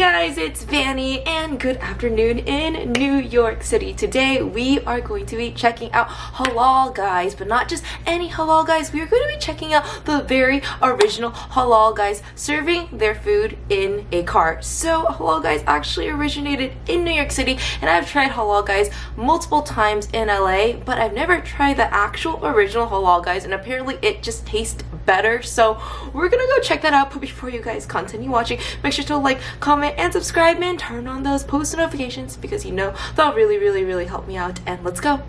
guys, it's Vanny and good afternoon in New York City. Today we are going to be checking out Halal Guys, but not just any Halal Guys. We are going to be checking out the very original Halal Guys serving their food in a car. So Halal Guys actually originated in New York City, and I've tried Halal Guys multiple times in LA, but I've never tried the actual original Halal Guys, and apparently it just tastes better. So we're gonna go check that out. But before you guys continue watching, make sure to like, comment, and subscribe, and turn on those post notifications because you know that'll really help me out. And let's go.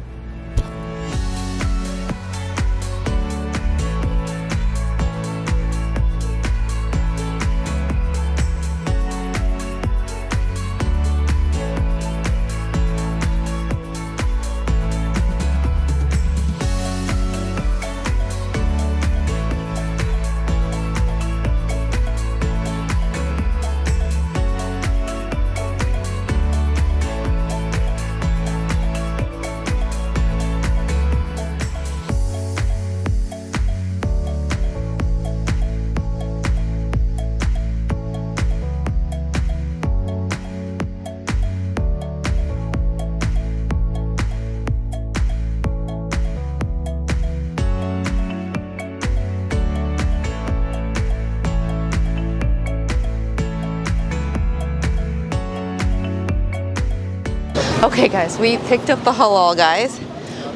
Okay guys, we picked up the Halal Guys.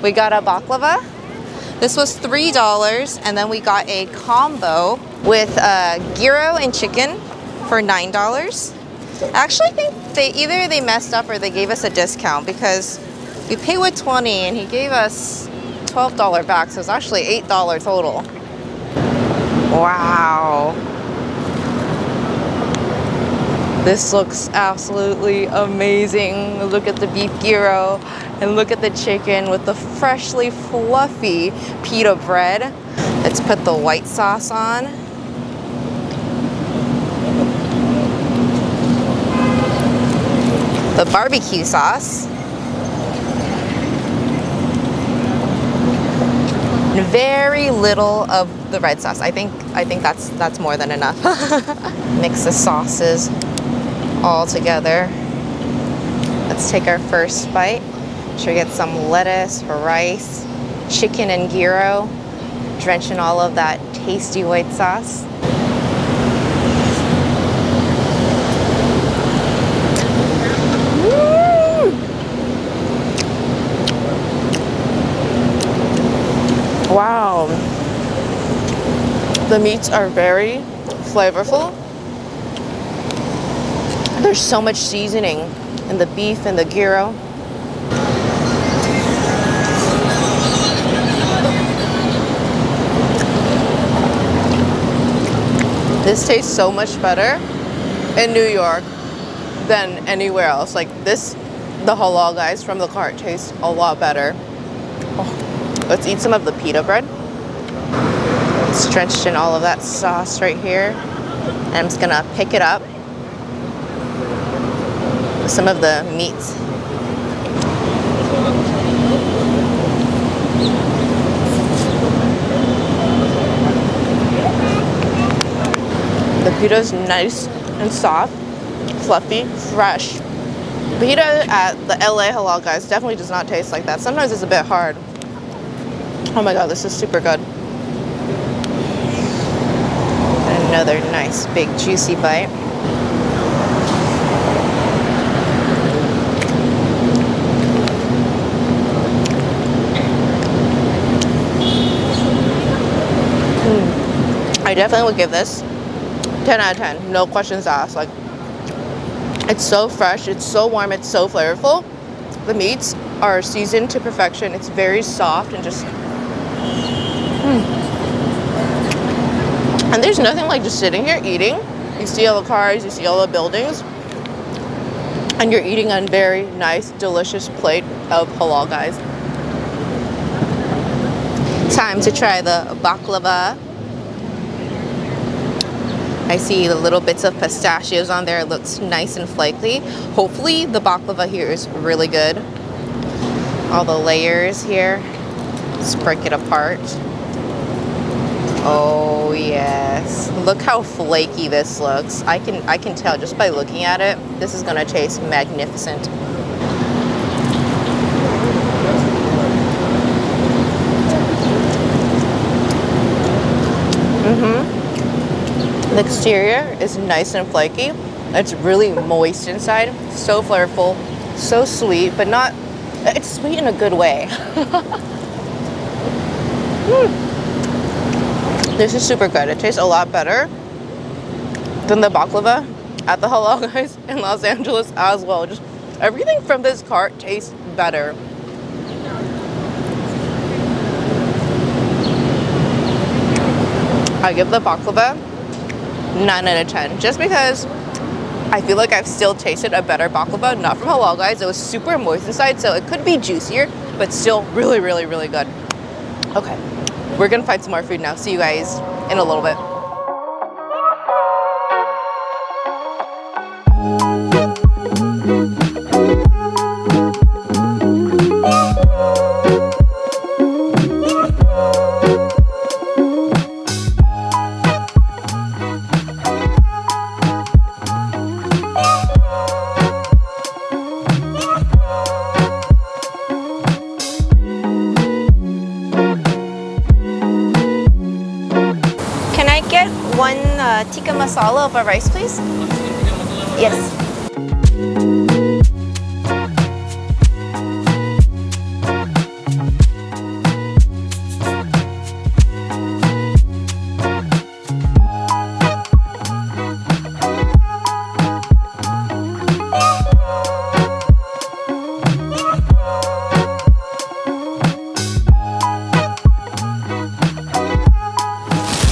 We got a baklava. This was $3, and then we got a combo with gyro and chicken for $9. I actually think they messed up or they gave us a discount because we paid with 20 and he gave us $12 back, so it's actually $8 total. Wow. This looks absolutely amazing. Look at the beef gyro and look at the chicken with the freshly fluffy pita bread. Let's put the white sauce on. The barbecue sauce. Very little of the red sauce. I think that's more than enough. Mix the sauces all together. Let's take our first bite. Sure, get some lettuce, rice, chicken and gyro, drench in all of that tasty white sauce. Wow, the meats are very flavorful. There's so much seasoning in the beef and the gyro. This tastes so much better in New York than anywhere else. Like this, the Halal Guys from the cart taste a lot better. Oh, let's eat some of the pita bread. It's drenched in all of that sauce right here. And I'm just gonna pick it up. Some of the meats. The pita's nice and soft, fluffy, fresh. Pita at the LA Halal Guys definitely does not taste like that. Sometimes it's a bit hard. Oh my god, this is super good. Another nice big juicy bite. I definitely would give this 10 out of 10, no questions asked. Like, it's so fresh, it's so warm, it's so flavorful. The meats are seasoned to perfection. It's very soft and just And there's nothing like just sitting here eating. You see all the cars, you see all the buildings, and you're eating a very nice, delicious plate of Halal Guys. Time to try the baklava. I see the little bits of pistachios on there. It looks nice and flaky. Hopefully the baklava here is really good. All the layers here. Let's break it apart. Oh yes. Look how flaky this looks. I can tell just by looking at it. This is gonna taste magnificent. The exterior is nice and flaky. It's really moist inside. So flavorful, so sweet, but not, it's sweet in a good way. This is super good. It tastes a lot better than the baklava at the Halal Guys in Los Angeles as well. Just everything from this cart tastes better. I give the baklava 9 out of 10 just because I feel like I've still tasted a better baklava, not from Halal Guys. It was super moist inside, so it could be juicier, but still really, really, really good. Okay, we're gonna find some more food now. See you guys in a little bit. One tikka masala of a rice, please. Yes.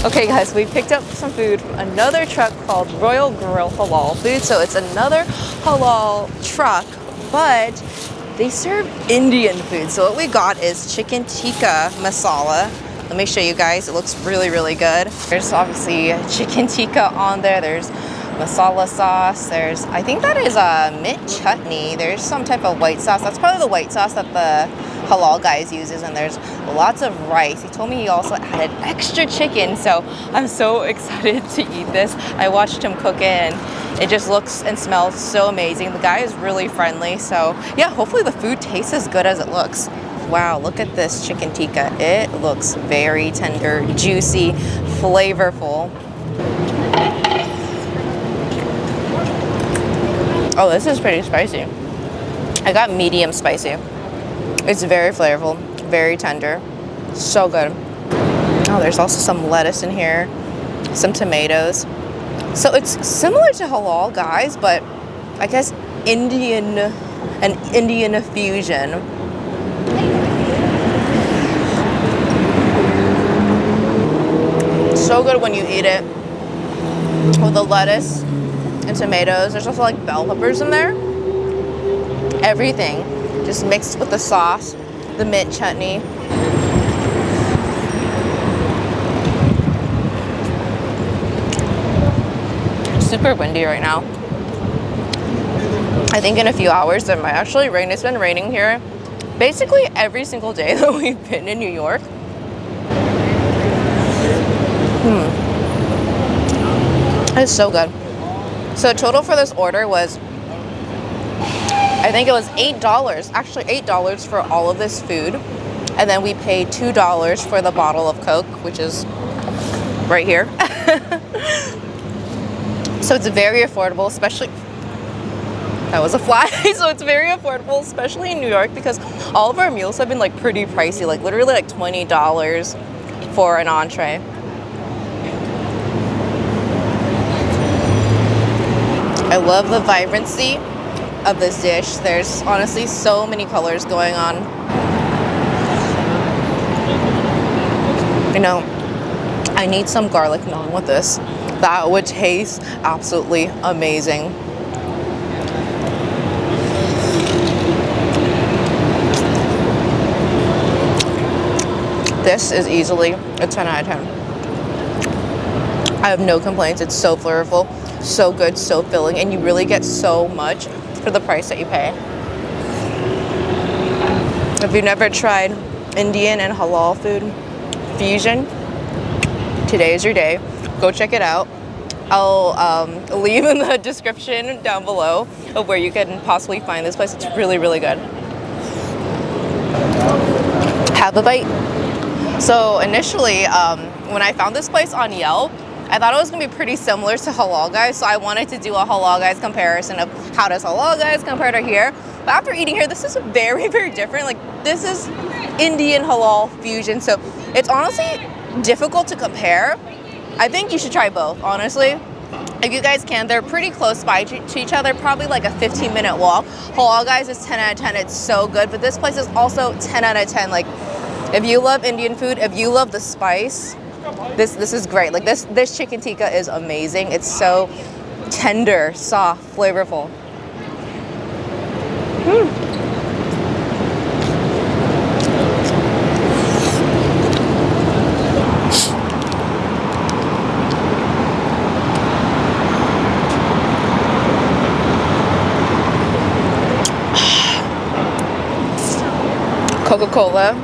Okay guys, we picked up some food from another truck called Royal Grill Halal Food. So it's another halal truck, but they serve Indian food. So what we got is chicken tikka masala. Let me show you guys. It looks really, really good. There's obviously chicken tikka on there. There's masala sauce. There's, I think that is a mint chutney. There's some type of white sauce. That's probably the white sauce that the Halal Guys uses, and there's lots of rice. He told me he also added extra chicken, so I'm so excited to eat this. I watched him cook it, and it just looks and smells so amazing. The guy is really friendly, so yeah, hopefully the food tastes as good as it looks. Wow, look at this chicken tikka. It looks very tender, juicy, flavorful. Oh, this is pretty spicy. I got medium spicy. It's very flavorful, very tender, so good. Oh, there's also some lettuce in here, some tomatoes. So it's similar to Halal Guys, but I guess an Indian fusion. So good when you eat it with the lettuce and tomatoes. There's also like bell peppers in there. Everything just mixed with the sauce, the mint chutney. Super windy right now. I think in a few hours it might actually rain. It's been raining here basically every single day that we've been in New York. It's so good. So total for this order was, I think it was $8, actually $8 for all of this food. And then we paid $2 for the bottle of Coke, which is right here. So it's very affordable, especially, that was a fly. So it's very affordable, especially in New York, because all of our meals have been like pretty pricey, like literally like $20 for an entree. I love the vibrancy of this dish. There's honestly so many colors going on. You know, I need some garlic naan with this. That would taste absolutely amazing. This is easily a 10 out of 10. I have no complaints. It's so flavorful, so good, so filling, and you really get so much for the price that you pay. If you've never tried Indian and halal food fusion, today is your day. Go check it out. I'll leave in the description down below of where you can possibly find this place. It's really, really good. Have a bite. So initially, when I found this place on Yelp, I thought it was gonna be pretty similar to Halal Guys, so I wanted to do a Halal Guys comparison of how does Halal Guys compare to here. But after eating here, this is very, very different. Like, this is Indian halal fusion, so it's honestly difficult to compare. I think you should try both, honestly. If you guys can, they're pretty close by to each other, probably like a 15-minute walk. Halal Guys is 10 out of 10, it's so good, but this place is also 10 out of 10. Like, if you love Indian food, if you love the spice, this is great. Like, this chicken tikka is amazing. It's so tender, soft, flavorful. Coca-Cola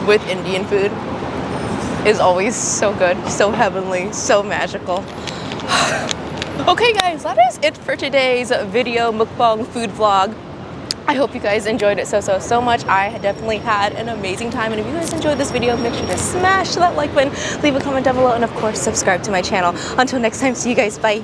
with Indian food is always so good, so heavenly, so magical. Okay guys, that is it for today's video mukbang food vlog. I hope you guys enjoyed it so much. I definitely had an amazing time, and if you guys enjoyed this video, make sure to smash that like button, leave a comment down below, and of course subscribe to my channel. Until next time, see you guys, bye.